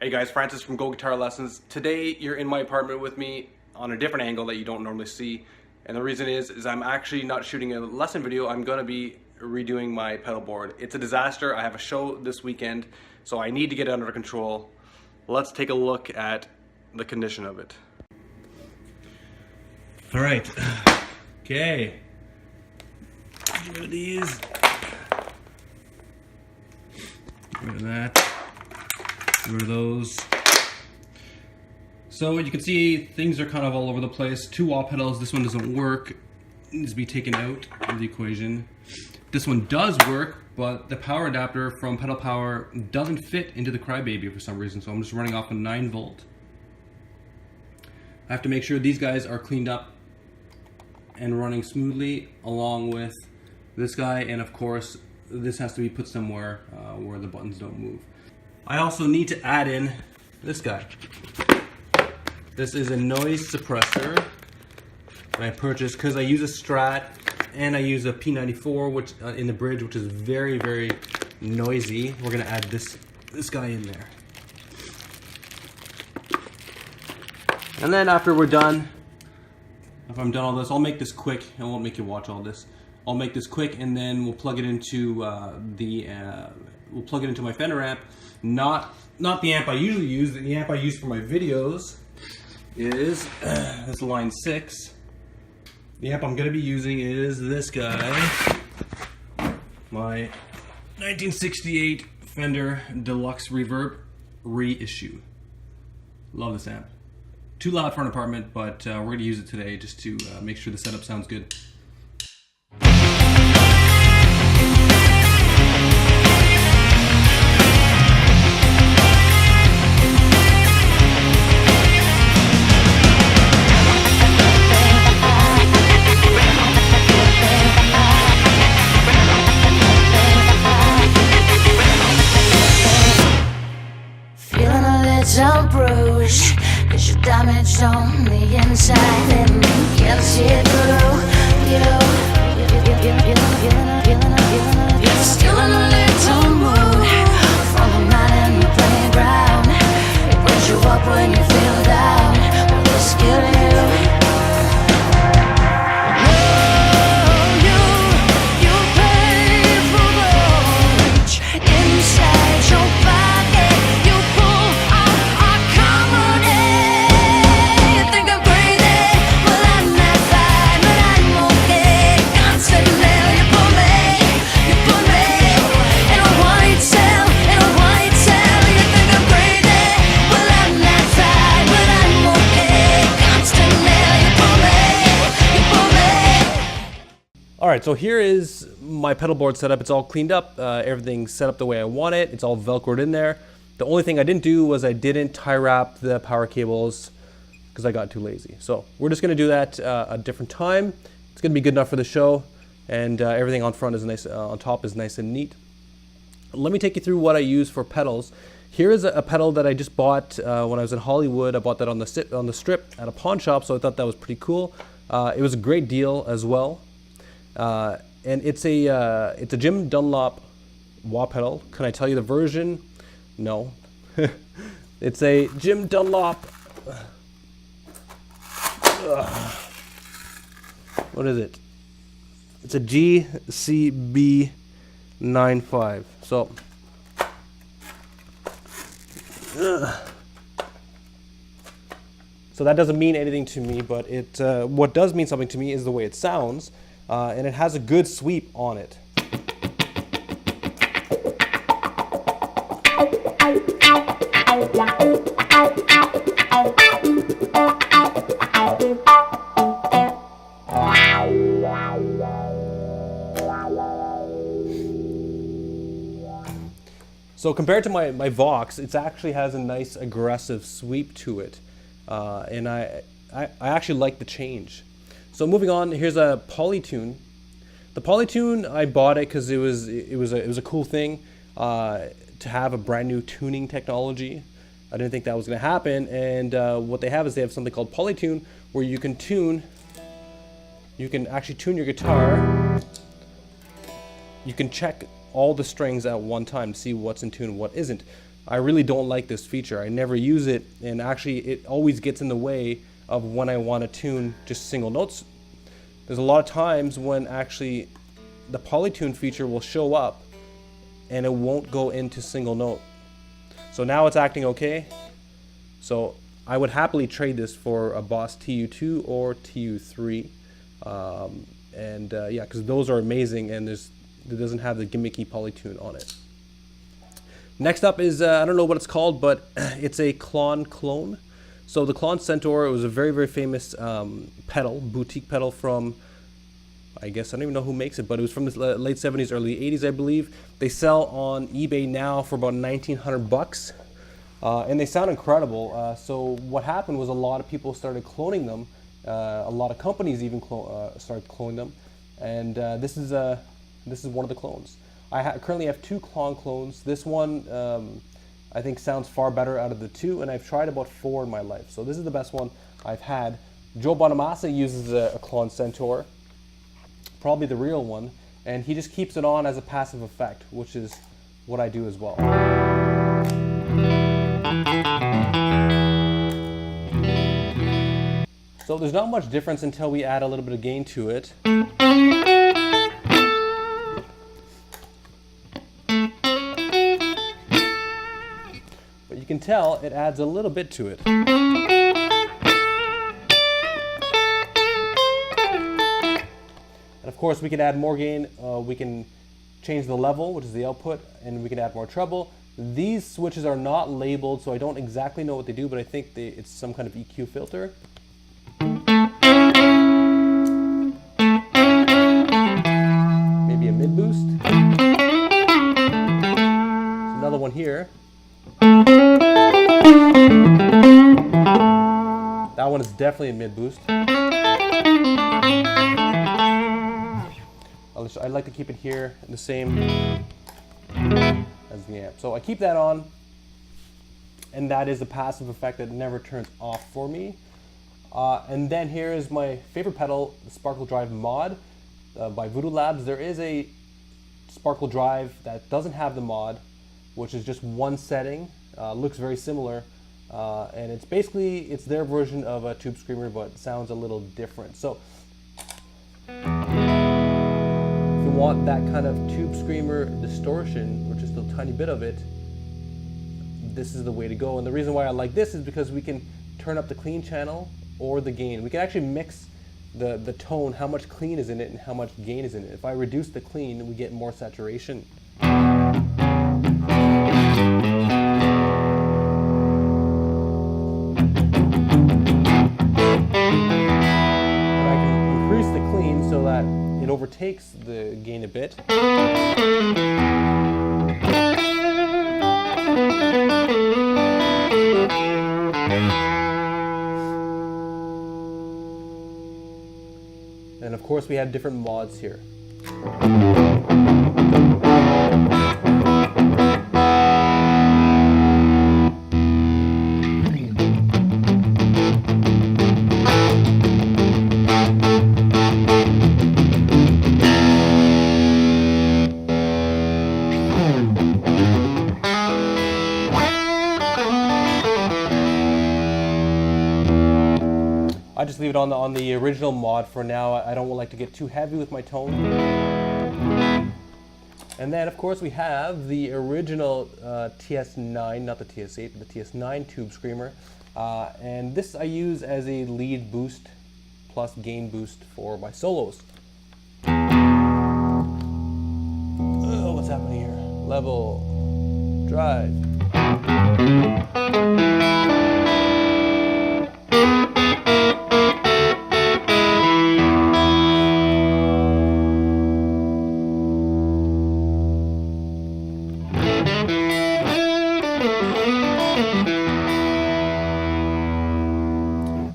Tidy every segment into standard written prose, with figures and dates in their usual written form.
Hey guys, Francis from Go Guitar Lessons. Today you're in my apartment with me on a different angle that you don't normally see. And the reason is I'm actually not shooting a lesson video. I'm gonna be redoing my pedal board. It's a disaster. I have a show this weekend, so I need to get it under control. Let's take a look at the condition of it. All right, okay. Get rid of these. Get rid of that. Get rid of those. So you can see things are kind of all over the place. 2 wah pedals, this one doesn't work. It needs to be taken out of the equation. This one does work, but the power adapter from Pedal Power doesn't fit into the Crybaby for some reason, so I'm just running off a 9-volt. I have to make sure these guys are cleaned up and running smoothly, along with this guy, and of course this has to be put somewhere where the buttons don't move. I also need to add in this guy. This is a noise suppressor that I purchased because I use a Strat and I use a P94 which in the bridge, which is very, very noisy. We're gonna add this guy in there. And then after we're done, if I'm done all this, I'll make this quick. I won't make you watch all this. I'll make this quick, and then we'll plug it into we'll plug it into my Fender amp. Not the amp I usually use. The amp I use for my videos is this line 6. The amp I'm going to be using is this guy, my 1968 Fender Deluxe Reverb reissue. Love this amp. Too loud for an apartment, but we're going to use it today just to make sure the setup sounds good. Some bruise, 'cause you're damaged on the inside and can't see it through. You're still in a little mood from the night in the playground. It brings you up when you feel down, but it's killing you. You pay for much inside your body. You pull Alright, so here is my pedal board setup. It's all cleaned up, everything's set up the way I want it. It's all velcroed in there. The only thing I didn't do was I didn't tie wrap the power cables because I got too lazy. So we're just going to do that a different time. It's going to be good enough for the show, and everything on front is nice, on top is nice and neat. Let me take you through what I use for pedals. Here is a pedal that I just bought when I was in Hollywood. I bought that on the strip at a pawn shop, so I thought that was pretty cool. It was a great deal as well. And it's a Jim Dunlop wah pedal. Can I tell you the version? No. It's a Jim Dunlop. What is it? It's a GCB95. So. So that doesn't mean anything to me, but what does mean something to me is the way it sounds. And it has a good sweep on it. So compared to my Vox, it actually has a nice aggressive sweep to it. And I actually like the change. So moving on, here's a Polytune. The Polytune, I bought it because it was a cool thing to have a brand new tuning technology. I didn't think that was going to happen, and what they have is they have something called Polytune, where you can actually tune your guitar. You can check all the strings at one time to see what's in tune and what isn't. I really don't like this feature. I never use it, and actually it always gets in the way of when I want to tune just single notes. There's a lot of times when actually the polytune feature will show up and it won't go into single note. So now it's acting okay. So I would happily trade this for a Boss TU2 or TU3. Yeah, because those are amazing, and it doesn't have the gimmicky polytune on it. Next up is, I don't know what it's called, but it's a Klon Klone. So the Klon Centaur, it was a very, very famous pedal, boutique pedal from, I guess, I don't even know who makes it, but it was from the late 70s, early 80s, I believe. They sell on eBay now for about 1,900 bucks. And they sound incredible. So what happened was a lot of people started cloning them. A lot of companies even started cloning them. And this is one of the clones. I currently have 2 Klon Klones. This one I think sounds far better out of the 2, and I've tried about 4 in my life. So this is the best one I've had. Joe Bonamassa uses a Klon Centaur, probably the real one, and he just keeps it on as a passive effect, which is what I do as well. So there's not much difference until we add a little bit of gain to it. But you can tell it adds a little bit to it. And of course we can add more gain, we can change the level, which is the output, and we can add more treble. These switches are not labeled, so I don't exactly know what they do, but I think it's some kind of EQ filter. Maybe a mid boost. There's another one here. That one is definitely a mid boost. I like to keep it here the same as the amp. So I keep that on, and that is a passive effect that never turns off for me. And then here is my favorite pedal, the Sparkle Drive mod by Voodoo Labs. There is a Sparkle Drive that doesn't have the mod, which is just one setting. Looks very similar, and it's their version of a Tube Screamer, but sounds a little different. So if you want that kind of Tube Screamer distortion, or just a tiny bit of it, this is the way to go. And the reason why I like this is because we can turn up the clean channel or the gain. We can actually mix the tone, how much clean is in it and how much gain is in it. If I reduce the clean, we get more saturation. So that it overtakes the gain a bit. And of course we have different mods here. I just leave it on the original mod for now. I don't like to get too heavy with my tone. And then of course we have the original TS9, not the TS8, but the TS9 Tube Screamer. And this I use as a lead boost plus gain boost for my solos. What's happening here? Level, drive.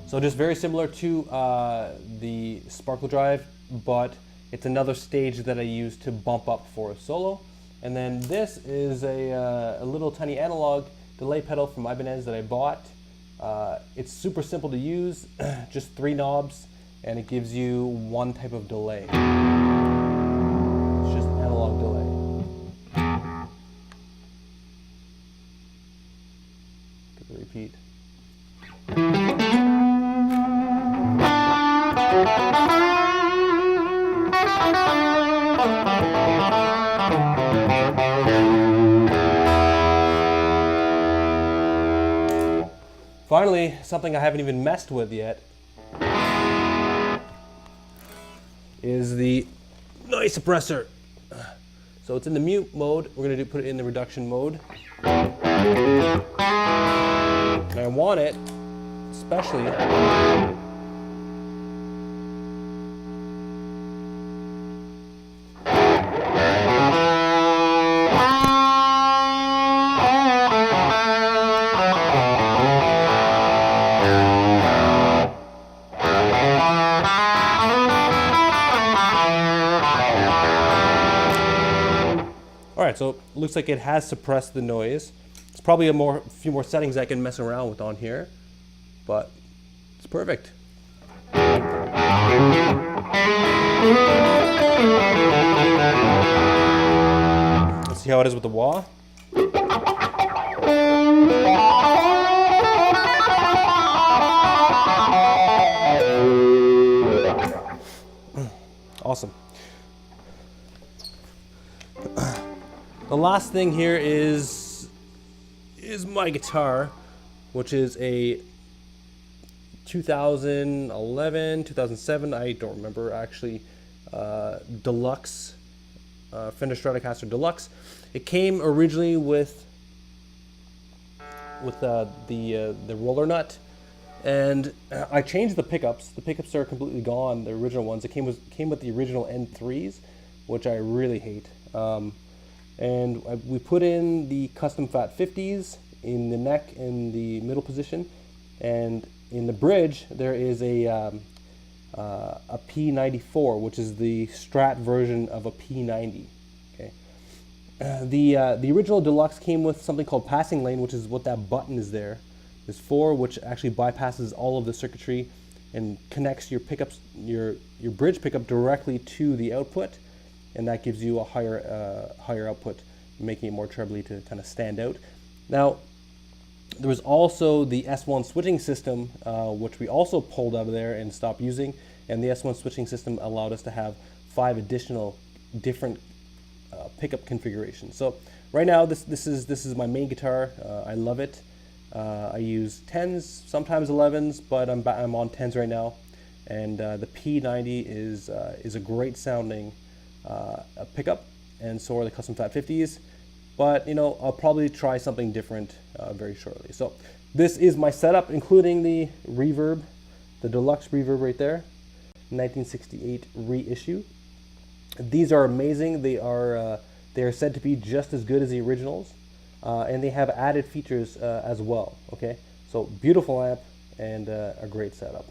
So just very similar to the Sparkle Drive, but it's another stage that I use to bump up for a solo. And then this is a little tiny analog delay pedal from Ibanez that I bought. It's super simple to use, just 3 knobs, and it gives you one type of delay. It's just an analog delay. Repeat. Finally, something I haven't even messed with yet is the noise suppressor. So it's in the mute mode. We're gonna put it in the reduction mode. And I want it, especially Alright, so it looks like it has suppressed the noise. There's probably a few more settings I can mess around with on here, but it's perfect. Let's see how it is with the wah. Awesome. The last thing here is my guitar, which is a 2011, 2007, I don't remember actually, Deluxe, Fender Stratocaster Deluxe. It came originally with the roller nut, and I changed the pickups. The pickups are completely gone, the original ones. It came with the original N3s, which I really hate. And we put in the custom fat 50s in the neck in the middle position, and in the bridge there is a P94, which is the Strat version of a P90. Okay, the original Deluxe came with something called passing lane, which is what that button is there. There's for, which actually bypasses all of the circuitry and connects your pickups, your bridge pickup directly to the output. And that gives you a higher output, making it more trebly to kind of stand out. Now, there was also the S1 switching system, which we also pulled out of there and stopped using. And the S1 switching system allowed us to have 5 additional different pickup configurations. So right now, this is my main guitar. I love it. I use 10s, sometimes 11s, but I'm on 10s right now. And the P90 is a great sounding a pickup, and so are the custom fat 50s, but you know, I'll probably try something different very shortly. So this is my setup, including the Reverb, the Deluxe Reverb right there, 1968 reissue. These are amazing. They are said to be just as good as the originals, and they have added features as well. Okay, so beautiful amp and a great setup.